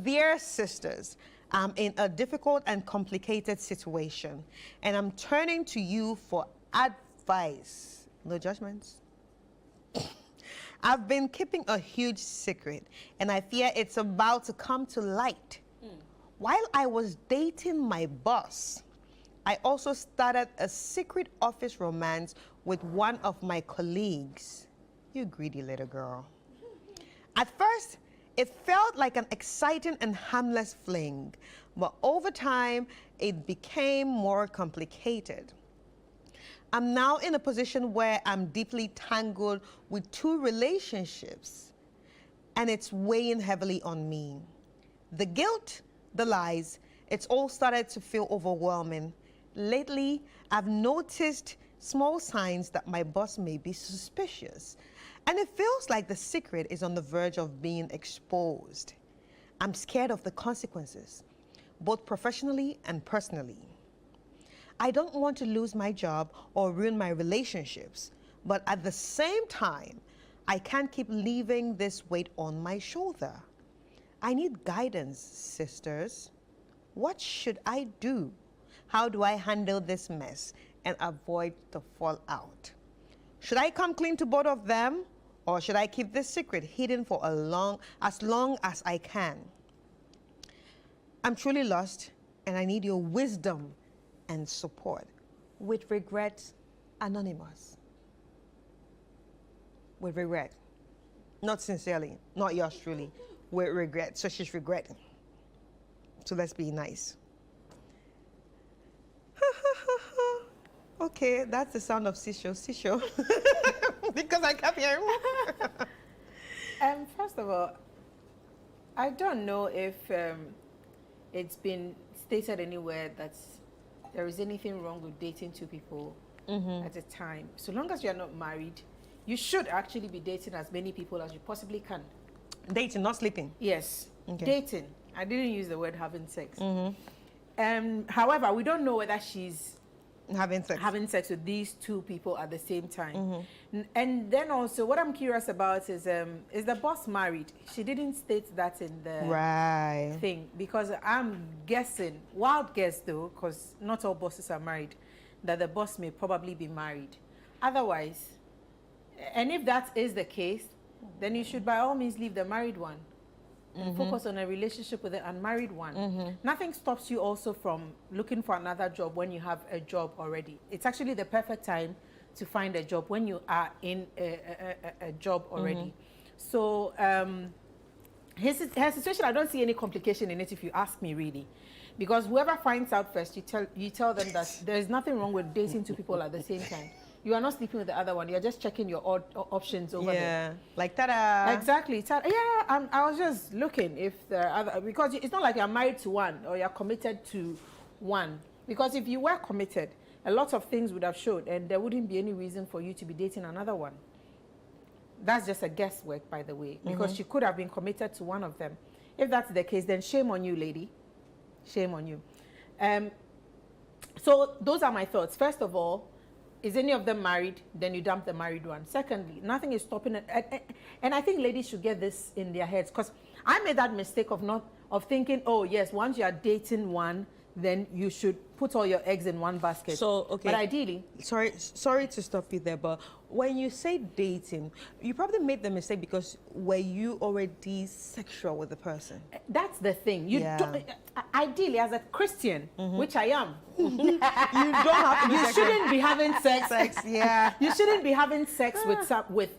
Dear sisters, I'm in a difficult and complicated situation, and I'm turning to you for advice. No judgments. I've been keeping a huge secret, and I fear it's about to come to light. While I was dating my boss, I also started a secret office romance with one of my colleagues. You greedy little girl. At first, it felt like an exciting and harmless fling, but over time, it became more complicated. I'm now in a position where I'm deeply tangled with two relationships, and it's weighing heavily on me. The guilt, the lies, it's all started to feel overwhelming. Lately, I've noticed small signs that my boss may be suspicious, and it feels like the secret is on the verge of being exposed. I'm scared of the consequences, both professionally and personally. I don't want to lose my job or ruin my relationships, but at the same time, I can't keep leaving this weight on my shoulder. I need guidance, sisters. What should I do? How do I handle this mess and avoid the fallout? Should I come clean to both of them, or should I keep this secret hidden for as long as I can? I'm truly lost, and I need your wisdom and support. With regret, Anonymous. With regret. Not sincerely, not yours truly. With regret. So she's regretting. So let's be nice. Okay, that's the sound of Sisho. Because I kept hearing. First of all, I don't know if it's been stated anywhere that there is anything wrong with dating two people at a time. So long as you're not married, you should actually be dating as many people as you possibly can. Dating, not sleeping? Yes, okay. Dating. I didn't use the word having sex. However, we don't know whether she's having sex with these two people at the same time. And then also, what I'm curious about is the boss married? She didn't state that in the thing, because I'm guessing, wild guess though, because not all bosses are married, that the boss may probably be married. Otherwise, and if that is the case, then you should by all means leave the married one and focus on a relationship with the unmarried one. Nothing stops you also from looking for another job when you have a job already. It's actually the perfect time to find a job when you are in a job already. So her situation, I don't see any complication in it if you ask me really. Because whoever finds out first, you tell them that there is nothing wrong with dating two people at the same time. You are not sleeping with the other one. You're just checking your options over there. Yeah, like ta-da. Exactly. Yeah, I was just looking if there are other, because it's not like you're married to one or you're committed to one. Because if you were committed, a lot of things would have showed, and there wouldn't be any reason for you to be dating another one. That's just a guesswork, by the way, because she could have been committed to one of them. If that's the case, then shame on you, lady. Shame on you. So those are my thoughts. First of all, is any of them married? Then you dump the married one. Secondly, nothing is stopping it. And I think ladies should get this in their heads, because I made that mistake of thinking, oh yes, once you are dating one, then you should put all your eggs in one basket. So, okay. But ideally... Sorry to stop you there, but when you say dating, you probably made the mistake because were you already sexual with the person? That's the thing. You don't, ideally, as a Christian, which I am, you don't have to be you shouldn't be having sex. Yeah. You shouldn't be having sex with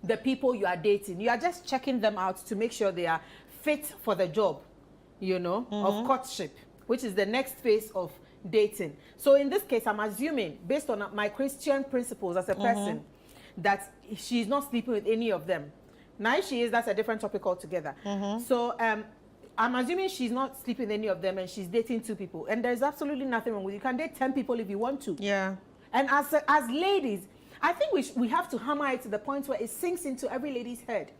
the people you are dating. You are just checking them out to make sure they are fit for the job, you know, of courtship, which is the next phase of dating. So in this case, I'm assuming, based on my Christian principles as a person, that she's not sleeping with any of them. Now, if she is, that's a different topic altogether. So I'm assuming she's not sleeping with any of them and she's dating two people. And there's absolutely nothing wrong with it. You can date 10 people if you want to. Yeah. And as ladies, I think we have to hammer it to the point where it sinks into every lady's head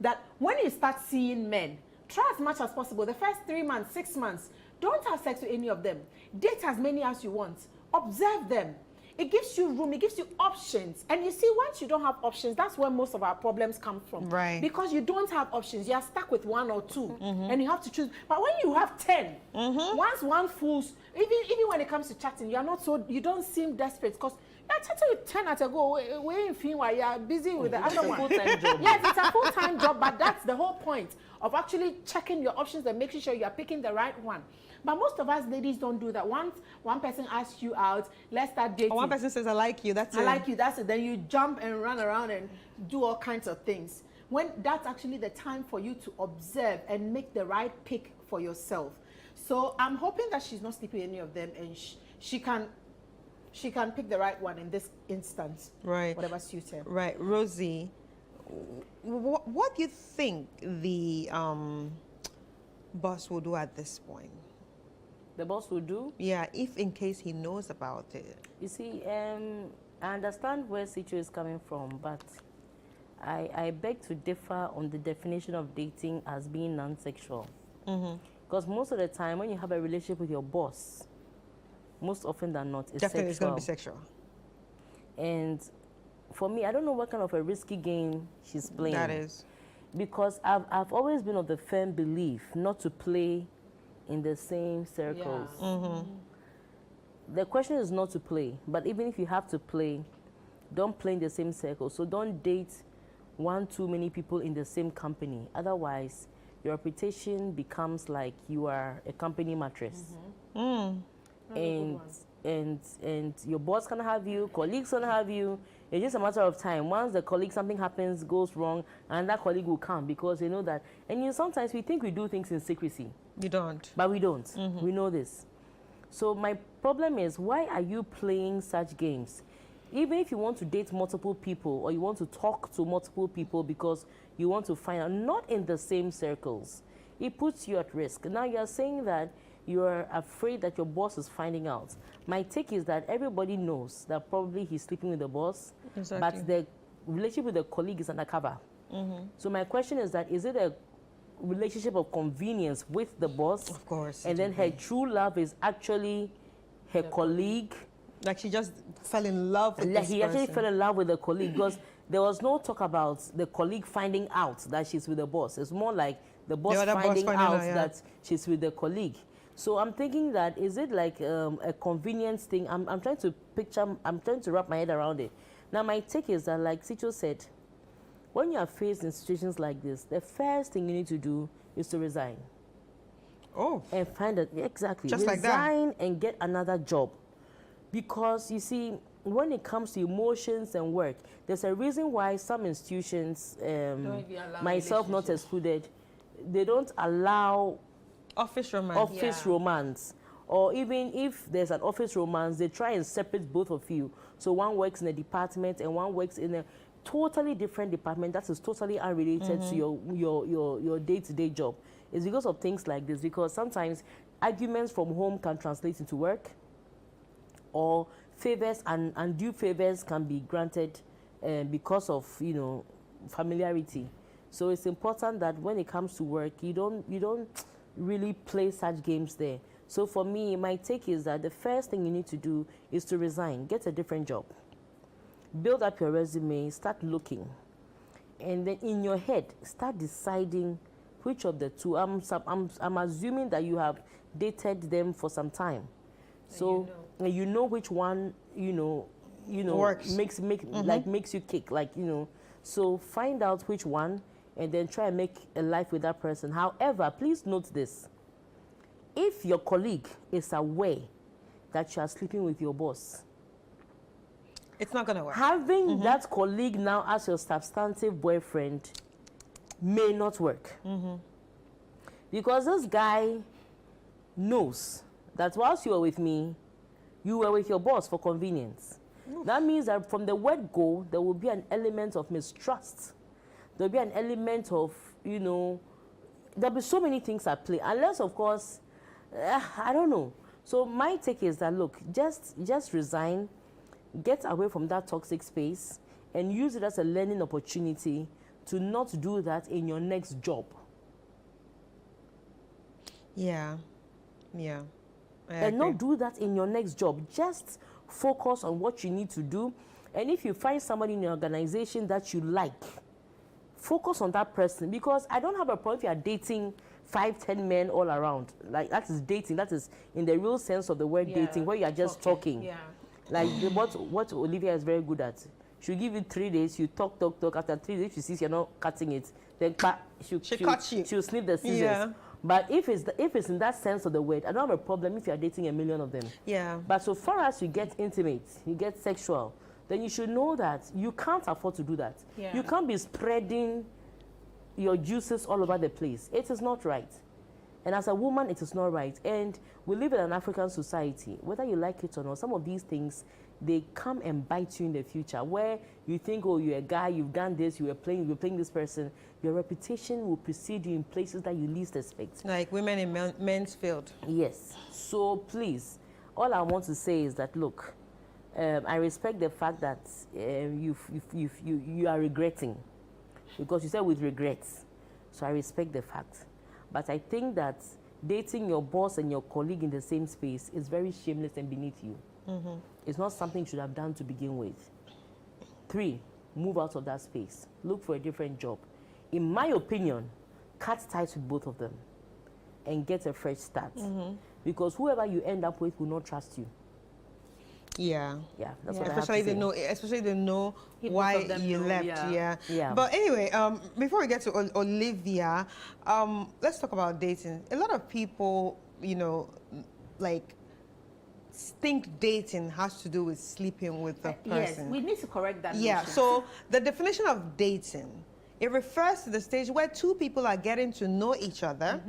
that when you start seeing men, try as much as possible. The first 3 months, 6 months, don't have sex with any of them. Date as many as you want. Observe them. It gives you room, it gives you options. And you see, once you don't have options, that's where most of our problems come from. Right. Because you don't have options, you are stuck with one or two, and you have to choose. But when you have 10, once one fools, even when it comes to chatting, you don't seem desperate because you're chatting with 10 at a go. We're in fin while you're busy with the other one. Full-time job. Yes, it's a full-time job, but that's the whole point of actually checking your options and making sure you're picking the right one. But most of us ladies don't do that. Once one person asks you out, let's start dating. Or one person says, I like you, that's it. I like you, that's it. Then you jump and run around and do all kinds of things. When that's actually the time for you to observe and make the right pick for yourself. So I'm hoping that she's not sleeping with any of them, and she can pick the right one in this instance. Right. Whatever suits her. Right. Rosie, what do you think the boss will do at this point? The boss will do? Yeah, if in case he knows about it. You see, I understand where Situ is coming from, but I beg to differ on the definition of dating as being non-sexual. Because most of the time, when you have a relationship with your boss, most often than not, it's definitely sexual. It's going to be sexual. And for me, I don't know what kind of a risky game she's playing. That is. Because I've always been of the firm belief not to play in the same circles. Yeah. The question is not to play, but even if you have to play, don't play in the same circle. So don't date too many people in the same company. Otherwise, your reputation becomes like you are a company mattress. And your boss can have you, colleagues can have you. It's just a matter of time. Once the colleague, something happens, goes wrong, and that colleague will come because they know that. And sometimes we think we do things in secrecy. You don't. But we don't. We know this. So my problem is, why are you playing such games? Even if you want to date multiple people or you want to talk to multiple people because you want to find out, not in the same circles, it puts you at risk. Now you're saying that you're afraid that your boss is finding out. My take is that everybody knows that probably he's sleeping with the boss, but the relationship with the colleague is undercover. So my question is that, is it a relationship of convenience with the boss? Of course. And then her true love is actually her colleague? Like she just fell in love with this He actually person. fell in love with the colleague because there was no talk about the colleague finding out that she's with the boss. It's more like the boss finding out that she's with the colleague. So I'm thinking that, is it like a convenience thing? I'm trying to I'm trying to wrap my head around it. Now my take is that, like Sicho said, when you are faced in situations like this, the first thing you need to do is to resign. Oh. And find it, exactly. Just like that. Resign and get another job. Because you see, when it comes to emotions and work, there's a reason why some institutions, myself not excluded, they don't allow office romance. Or even if there's an office romance, they try and separate both of you. So one works in a department and one works in a totally different department that is totally unrelated to your day-to-day job. It's because of things like this, because sometimes arguments from home can translate into work, or favors and undue favors can be granted because of familiarity. So it's important that when it comes to work, you don't really play such games there. So for me, my take is that the first thing you need to do is to resign, get a different job, build up your resume, start looking, and then in your head start deciding which of the two. I'm assuming that you have dated them for some time, so you know which one works. makes you kick, so find out which one and then try and make a life with that person. However, please note this: if your colleague is aware that you are sleeping with your boss, it's not going to work. Having that colleague now as your substantive boyfriend may not work. Because this guy knows that whilst you were with me, you were with your boss for convenience. That means that from the word go, there will be an element of mistrust. There will be an element of, there'll be so many things at play. Unless, of course, I don't know. So my take is that, look, just resign, get away from that toxic space, and use it as a learning opportunity to not do that in your next job. Yeah. And not do that in your next job. Just focus on what you need to do. And if you find somebody in your organization that you like, focus on that person, because I don't have a problem if you are dating 5-10 men all around. Like, that is dating. That is in the real sense of the word dating, where you are just talking. Yeah. Like what Olivia is very good at. She'll give you 3 days, you talk. After 3 days, she sees you're not cutting it, then she'll snip the scissors. Yeah. But if it's in that sense of the word, I don't have a problem if you're dating 1 million of them. Yeah. But so far as you get intimate, you get sexual, then you should know that you can't afford to do that. Yeah. You can't be spreading your juices all over the place. It is not right. And as a woman, it is not right. And we live in an African society, whether you like it or not, some of these things, they come and bite you in the future, where you think, oh, you're a guy, you've done this, you're playing this person. Your reputation will precede you in places that you least expect. Like women in men's field. Yes. So please, all I want to say is that, look, I respect the fact that you are regretting, because you said with regrets. So I respect the fact. But I think that dating your boss and your colleague in the same space is very shameless and beneath you. Mm-hmm. It's not something you should have done to begin with. 3, move out of that space. Look for a different job. In my opinion, cut ties with both of them and get a fresh start. Mm-hmm. Because whoever you end up with will not trust you. Yeah. Yeah, that's what I have Especially to say. Especially they know why you left. Yeah. But anyway, before we get to Olivia, let's talk about dating. A lot of people, like, think dating has to do with sleeping with the person. Yes, we need to correct that. Yeah. notion. So the definition of dating, it refers to the stage where 2 people are getting to know each other,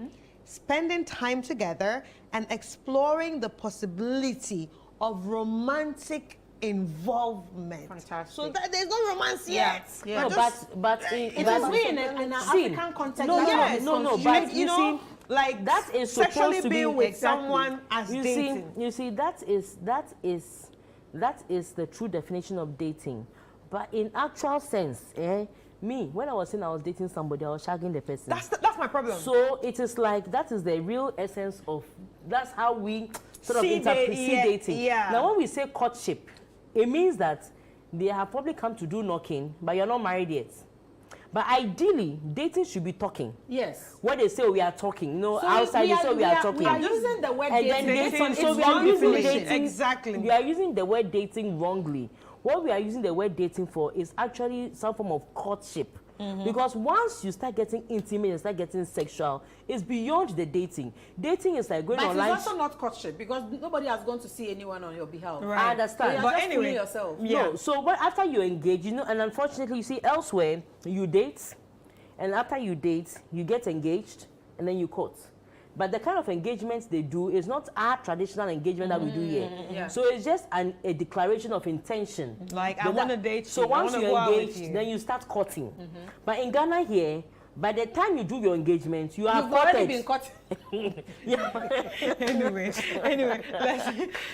spending time together, and exploring the possibility of romantic involvement. Fantastic. So that there's no romance yet. Yeah. No, but It is we in an African context. No, but you see, like that is sexually supposed to being be with someone as dating. You see, that is the true definition of dating. But in actual sense, me, when I was saying I was dating somebody, I was shagging the person. That's my problem. So it is like, that is the real essence of, that's how we sort of interpret dating. Yeah. Now, when we say courtship, it means that they have probably come to do knocking, but you're not married yet. But ideally, dating should be talking. Yes. When they say we are talking, So outside they say we are talking. We are using the word And dating. then dating, It's so we are using wrong dating. Exactly. We are using the word dating wrongly. What we are using the word dating for is actually some form of courtship. Because once you start getting intimate and start getting sexual, it's beyond the dating. Dating is like going online. But it's also not courtship, because nobody has gone to see anyone on your behalf. Right. I understand. So you're But just anyway, fooling yourself. No, so after you engage, and unfortunately, you see elsewhere, you date, and after you date, you get engaged, and then you court. But the kind of engagements they do is not our traditional engagement that we do here. Yeah. So it's just a declaration of intention. Like, I want to date you. So I once wanna you go out with engage, you. then you start courting. But in Ghana here, by the time you do your engagement, you have You've already been courted. caught. anyway,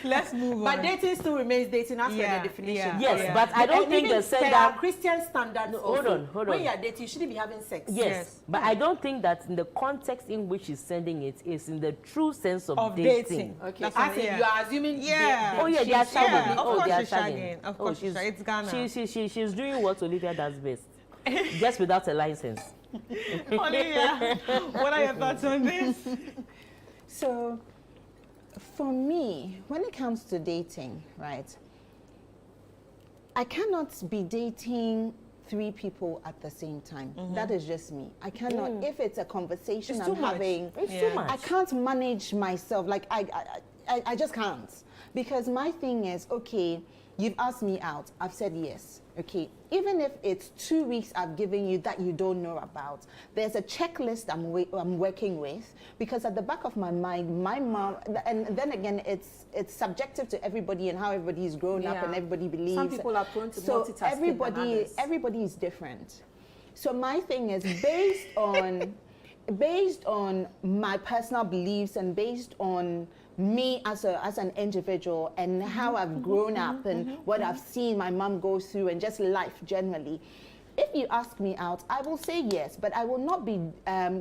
let's move on. But dating still remains dating as per Yeah, the definition. yeah. Yes, but I don't think they said that. Christian standards. No, also, hold when on. you are dating, you shouldn't be having sex. Yes, but I don't think that in the context in which he's sending it is in the true sense of dating. Okay. That's As what- in, yeah. you are assuming. Yeah. Oh yeah, they are She's- shagging. yeah, of Oh, course they are she's shagging. Of course she's shagging. It's Ghana. She's doing what Olivia does best, just without a license. Olivia, what are your thoughts on this? So, for me, when it comes to dating, right, I cannot be dating 3 people at the same time. That is just me. I cannot. If it's a conversation It's I'm too much. having, It's too much. I can't manage myself. Like I just can't, because my thing is, okay, you've asked me out. I've said yes. Okay, even if it's 2 weeks I've given you that you don't know about, there's a checklist I'm working with, because at the back of my mind, my mom, and then again, it's subjective to everybody and how everybody's grown up and everybody believes. Some people are prone to so multitasking than others. everybody is different. So my thing is based on my personal beliefs and based on me as an individual and how I've grown up and what I've seen my mom go through and just life generally. If you ask me out, I will say yes, but I will not be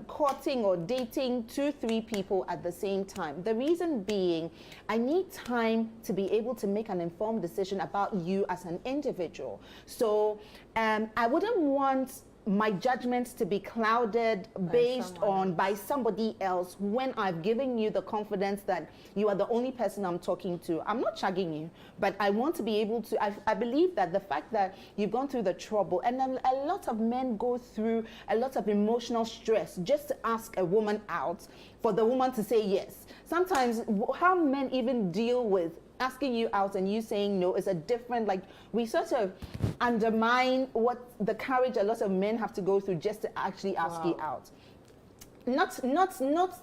courting or dating 2-3 people at the same time. The reason being, I need time to be able to make an informed decision about you as an individual. So I wouldn't want my judgments to be clouded by somebody else when I've given you the confidence that you are the only person I'm talking to. I'm not shagging you, but I want to be able to, I believe that the fact that you've gone through the trouble, and a lot of men go through a lot of emotional stress just to ask a woman out, for the woman to say yes. Sometimes how men even deal with asking you out and you saying no is a different, like, we sort of undermine what the courage a lot of men have to go through just to actually ask you out. Not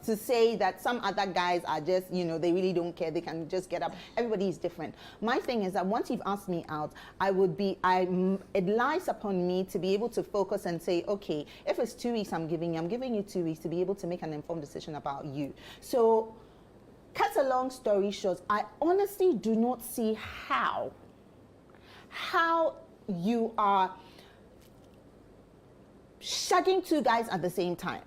to say that some other guys are just, they really don't care, they can just get up. Everybody is different. My thing is that once you've asked me out, it lies upon me to be able to focus and say, okay, if it's 2 weeks I'm giving you 2 weeks to be able to make an informed decision about you. So, cut a long story short, I honestly do not see how you are shagging 2 guys at the same time.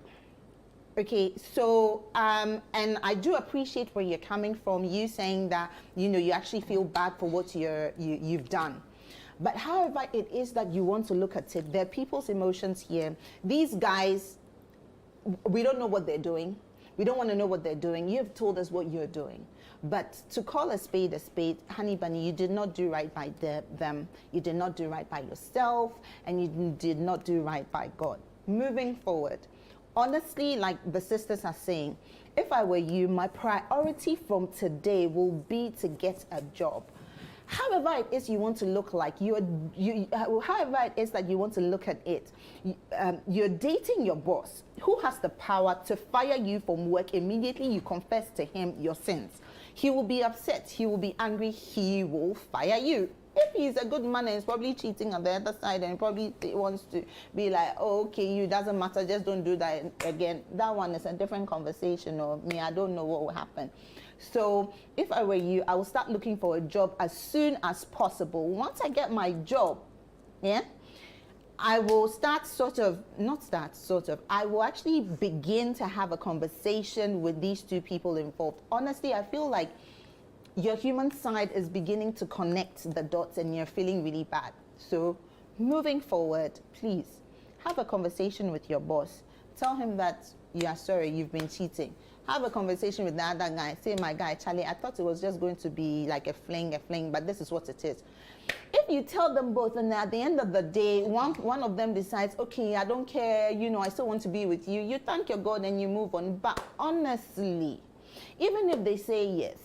Okay, so and I do appreciate where you're coming from. You saying that you actually feel bad for what you've done. But however it is that you want to look at it, there are people's emotions here. These guys, we don't know what they're doing. We don't want to know what they're doing. You've told us what you're doing. But to call a spade, honey bunny, you did not do right by them. You did not do right by yourself, and you did not do right by God. Moving forward, honestly, like the sisters are saying, if I were you, my priority from today will be to get a job. However it is you want to look like, however it is that you want to look at it, you're dating your boss who has the power to fire you from work immediately you confess to him your sins. He will be upset, he will be angry, he will fire you. If he's a good man and he's probably cheating on the other side and probably wants to be like, oh, okay, you doesn't matter, just don't do that again. That one is a different conversation, or me, I don't know what will happen. So if I were you, I will start looking for a job as soon as possible. Once I get my job, I will I will actually begin to have a conversation with these 2 people involved. Honestly, I feel like your human side is beginning to connect the dots and you're feeling really bad. So moving forward, please have a conversation with your boss. Tell him that you are sorry, you've been cheating. Have a conversation with the other guy. Say, my guy, Charlie, I thought it was just going to be like a fling, but this is what it is. If you tell them both, and at the end of the day, one of them decides, okay, I don't care, I still want to be with you, you thank your God and you move on. But honestly, even if they say yes,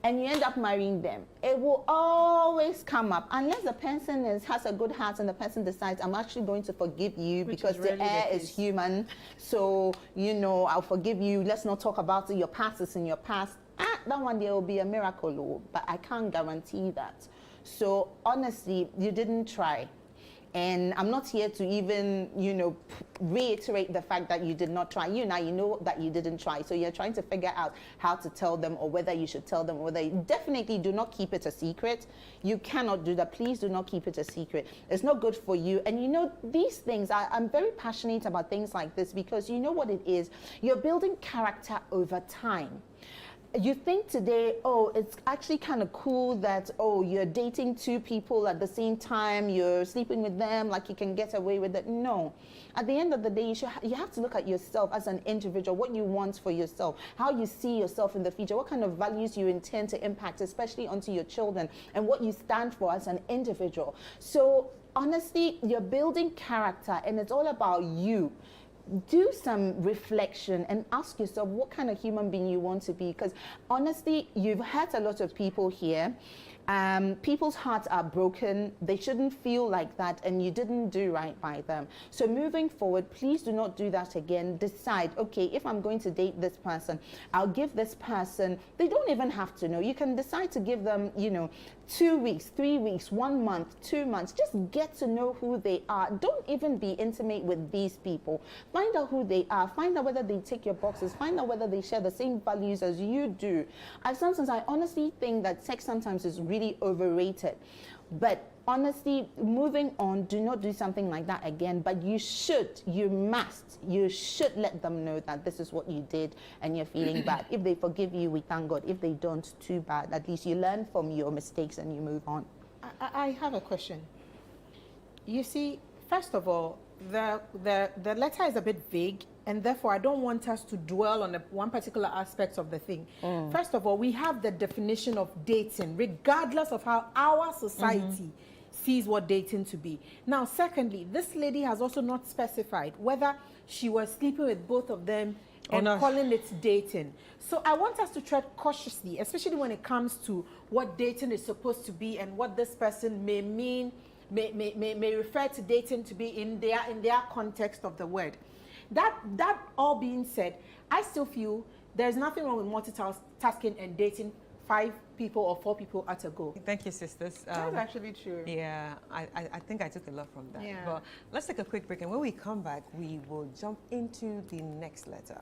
and you end up marrying them, it will always come up unless the person has a good heart and the person decides, I'm actually going to forgive you because the air is human. So, I'll forgive you. Let's not talk about it. Your past is in your past. That one day will be a miracle, but I can't guarantee that. So honestly, you didn't try. And I'm not here to even, reiterate the fact that you did not try. You know that you didn't try. So you're trying to figure out how to tell them, or whether you should tell them, or whether you definitely do not keep it a secret. You cannot do that. Please do not keep it a secret. It's not good for you. And these things, I'm very passionate about things like this because you know what it is. You're building character over time. You think today, oh, it's actually kind of cool that, oh, you're dating 2 people at the same time, you're sleeping with them, like you can get away with it. No. At the end of the day, you have to look at yourself as an individual, what you want for yourself, how you see yourself in the future, what kind of values you intend to impact, especially onto your children, and what you stand for as an individual. So honestly, you're building character, and it's all about you. Do some reflection and ask yourself what kind of human being you want to be, because honestly, you've hurt a lot of people here. People's hearts are broken. They shouldn't feel like that, and you didn't do right by them. So moving forward, please do not do that again. Decide, okay, if I'm going to date this person, I'll give this person, they don't even have to know. You can decide to give them, 2 weeks, 3 weeks, 1 month, 2 months. Just get to know who they are. Don't even be intimate with these people. Find out who they are. Find out whether they tick your boxes. Find out whether they share the same values as you do. I honestly think that sex sometimes is really overrated. But honestly, moving on, do not do something like that again. But you should let them know that this is what you did and you're feeling bad. If they forgive you, we thank God. If they don't, too bad. At least you learn from your mistakes and you move on. I have a question. You see, first of all, the letter is a bit vague, and therefore I don't want us to dwell on one particular aspect of the thing. First of all, we have the definition of dating, regardless of how our society sees what dating to be. Now, secondly, this lady has also not specified whether she was sleeping with both of them and calling it dating. So I want us to tread cautiously, especially when it comes to what dating is supposed to be and what this person may mean, may refer to dating to be in their context of the word. That all being said, I still feel there's nothing wrong with multitasking and dating 5 people or 4 people at a go. Thank you, sisters. That's actually true. Yeah, I think I took a lot from that. Yeah. But let's take a quick break, and when we come back, we will jump into the next letter.